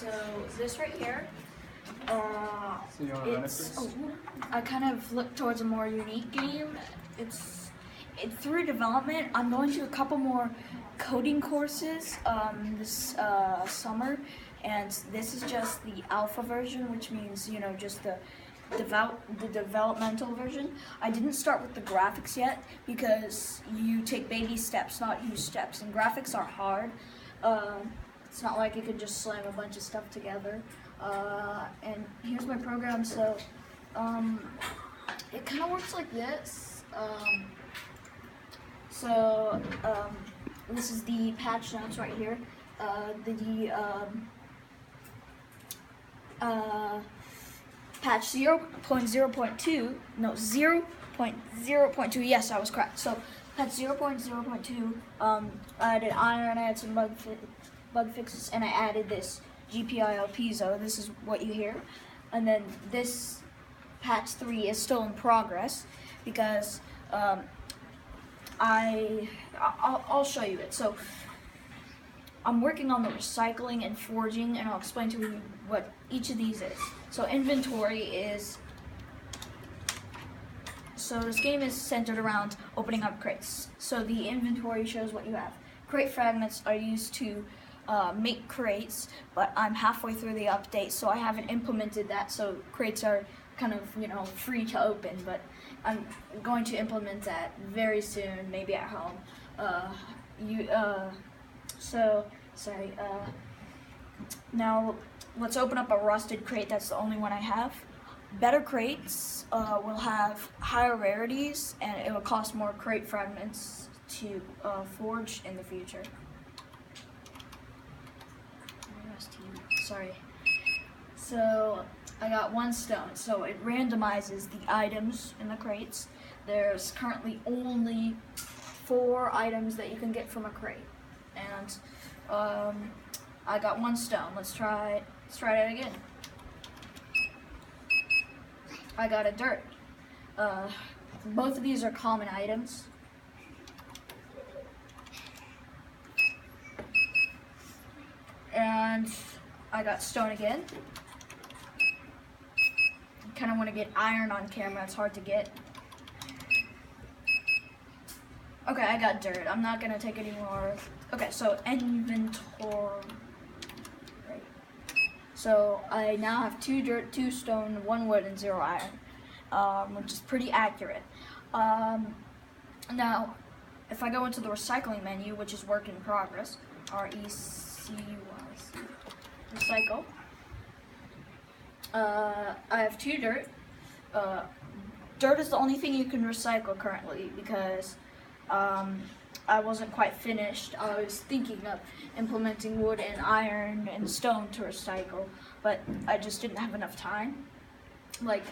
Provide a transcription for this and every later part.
So this right here, So you want to run it first? I kind of look towards a more unique game. It's through development. I'm going to a couple more coding courses this summer, and this is just the alpha version, which means just the developmental version. I didn't start with the graphics yet because you take baby steps, not huge steps, and graphics are hard. It's not like you could just slam a bunch of stuff together. And here's my program. So it kind of works like this. This is the patch notes right here. Patch 0.0.2, no, 0.0.2, yes, I was correct. So patch 0.0.2, I added iron, I had some bug fixes, and I added this GPIO piezo. This is what you hear. And then this patch 3 is still in progress because I'll show you it. So I'm working on the recycling and forging, and I'll explain to you what each of these is. So inventory is, so this game is centered around opening up crates. So the inventory shows what you have. Crate fragments are used to make crates, but I'm halfway through the update, so I haven't implemented that, so crates are kind of, free to open, but I'm going to implement that very soon, maybe at home. Now let's open up a rusted crate. That's the only one I have. Better crates will have higher rarities, and it will cost more crate fragments to forge in the future. Sorry. So I got 1 stone, so it randomizes the items in the crates. There's currently only 4 items that you can get from a crate, and I got 1 stone. Let's try it again. I got a dirt. Both of these are common items. And I got stone again. Kind of want to get iron on camera. It's hard to get. Okay, I got dirt. I'm not going to take any more. Okay, so inventory. Right. So I now have 2 dirt, 2 stone, 1 wood, and 0 iron, which is pretty accurate. Now, if I go into the recycling menu, which is work in progress, R-E-C-Y-C, recycle, I have 2 dirt. Dirt is the only thing you can recycle currently because I wasn't quite finished. I was thinking of implementing wood and iron and stone to recycle, but I just didn't have enough time. Like,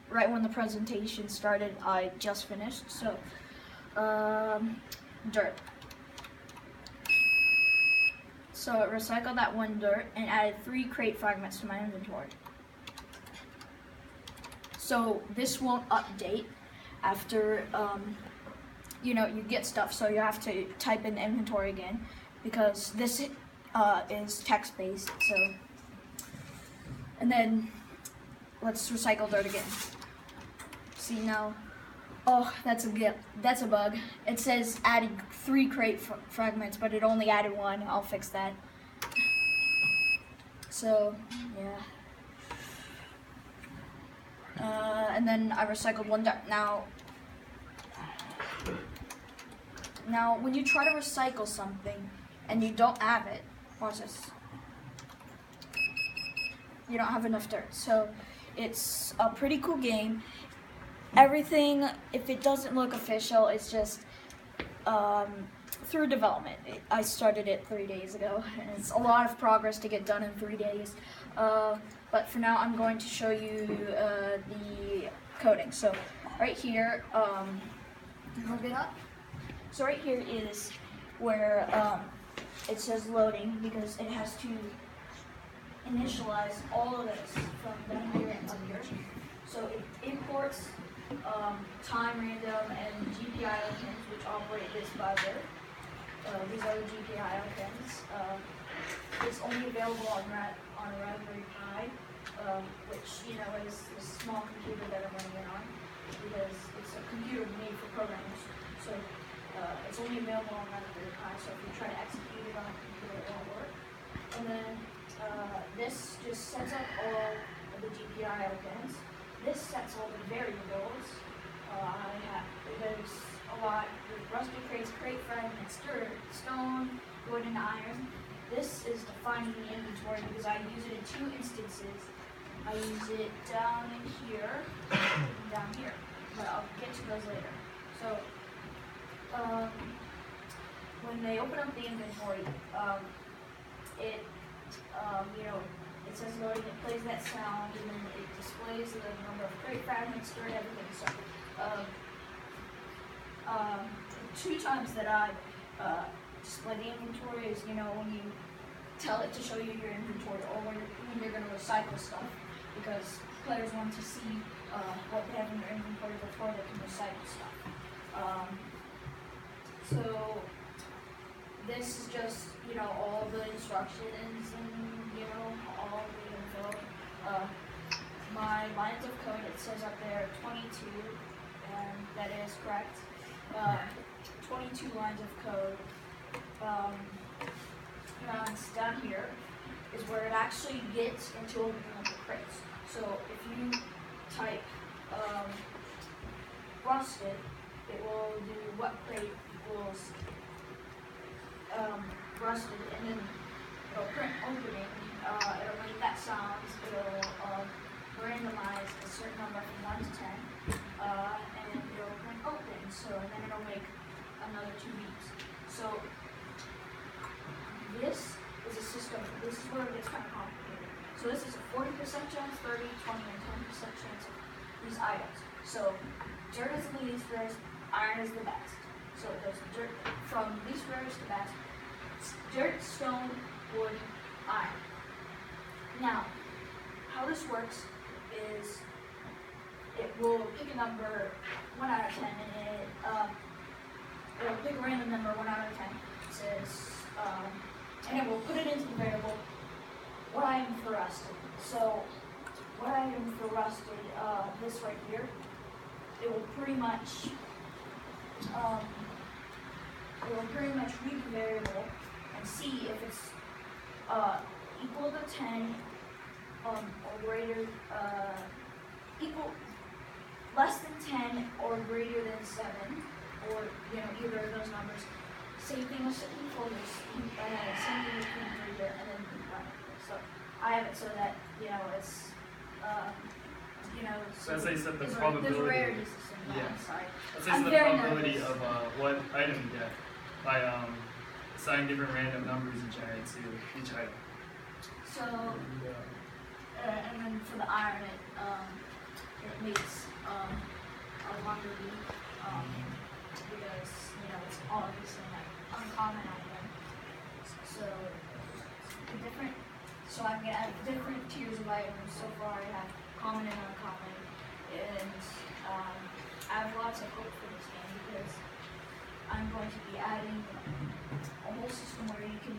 right when the presentation started, I just finished, so, dirt. So I recycled that 1 dirt and added 3 crate fragments to my inventory. So this won't update after, you get stuff, so you have to type in the inventory again because this is text-based, so. And then let's recycle dirt again. See now, oh, that's a bug. It says added 3 crate fragments, but it only added 1. I'll fix that. So, yeah. And then I recycled 1 dirt. Now, when you try to recycle something and you don't have it, watch this. You don't have enough dirt. So it's a pretty cool game. Everything, if it doesn't look official, it's just through development. I started it 3 days ago, and it's a lot of progress to get done in 3 days. But for now, I'm going to show you the coding. So right here, hold it up. So right here is where it says loading because it has to initialize all of this from down here and up here. So it imports time random and GPIO pins, which operate this buzzer. These are the GPIO pins. This only only available on a Raspberry Pi, which is a small computer that I'm running it on, because it's a computer made for programmers. So it's only available on Raspberry Pi. So if you try to execute it on a computer, it won't work. And then this just sets up all of the GPIO pins. This sets all the variables. There's a lot with rusty crates, crate fragments, dirt, stone, wood, and iron. This is defining the inventory because I use it in 2 instances. I use it down in here and down here, but I'll get to those later. So when they open up the inventory, it says loading, it plays that sound, and then it displays the number of crate fragments, dirt, everything. So 2 times that I display the inventory is, when you tell it to show you your inventory, or when you're going to recycle stuff, because players want to see what they have in their inventory before they can recycle stuff. So this is just, all the instructions and, all the info. My lines of code, it says up there 22, and that is correct. 22 lines of code. And down here is where it actually gets into opening up the crates. So if you type rusted, it will do what crate equals rusted, and then it'll print opening. It'll make that sound. It'll randomize a certain number from 1 to 10, and it'll print open. So and then it'll make another 2 beeps. So this is a system. This is where it gets kind of complicated. So this is a 40% chance, 30, 20, and 10% chance of these items. So dirt is the least rarest, iron is the best. So it goes dirt from least rarest to best. Dirt, stone, wood, iron. Now, how this works is it will pick a number 1 out of 10, and it'll pick a random number 1 out of 10. It says, and it will put it into the variable what item for rusted. So, what item for rusted? This right here. It will pretty much read the variable and see if it's equal to 10 or greater, less than 10 or greater than 7, or either of those numbers. Same thing with certain folders, same thing with here, and then so I have it so that it's So as I said, the there's probability. rarity system. Yeah. Sorry. That's the probability of what item you get by assigning different random numbers to each item. So, and then for the iron, it makes a longer beat because it's obviously an uncommon item. So I'm gonna have different tiers of items. So far, I have common and uncommon, and I have lots of hope for this game because I'm going to be adding a whole system where you can,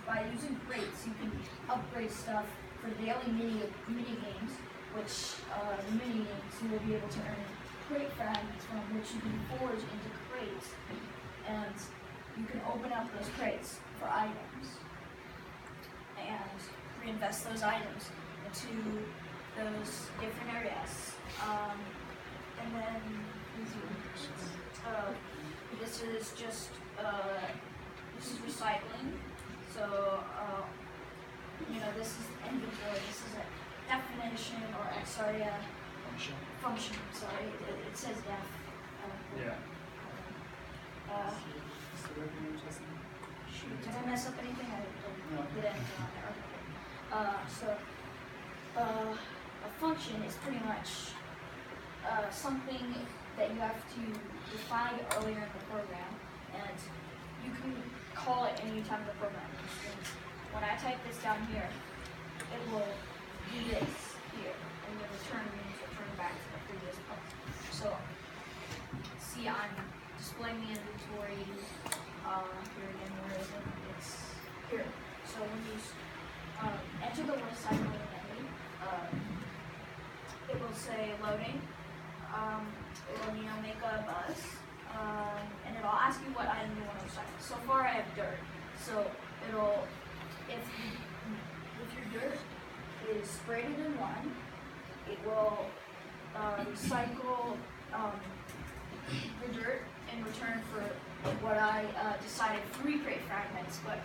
by using crates, you can upgrade stuff for daily mini games, which the mini games you will be able to earn crate fragments from, which you can forge into crates, and you can open up those crates for items and reinvest those items into those different areas. And then this is just this is recycling. So this is inventory. This is a definition, or function. Sorry, it says def. Yeah. Did I mess up anything? I did anything on there. Okay. A function is pretty much something that you have to define earlier in the program, and you can call it any time in the program. For instance, when I type this down here, it will do this here, and the return means return back to the previous part. So, see, I'm displaying the inventory here again. Where is it? It's here. So when you enter the list item on the menu, it will say loading. It will make a buzz, and it'll ask you what item you want to recycle. So far, I have dirt. So it'll, if your dirt is greater than 1, it will recycle the dirt in return for what I decided 3 crate fragments, but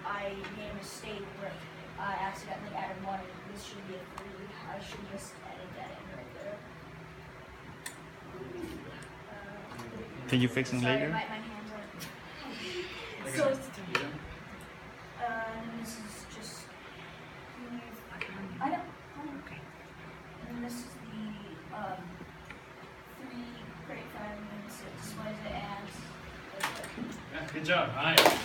I made a mistake where I accidentally added 1, and this should be a 3. I should just edit that in right there. Can you fix it Sorry, later? my hands are. So, and this is just. I know. And this is the 3 crate fragments. It displays it as. Yeah, good job. All right.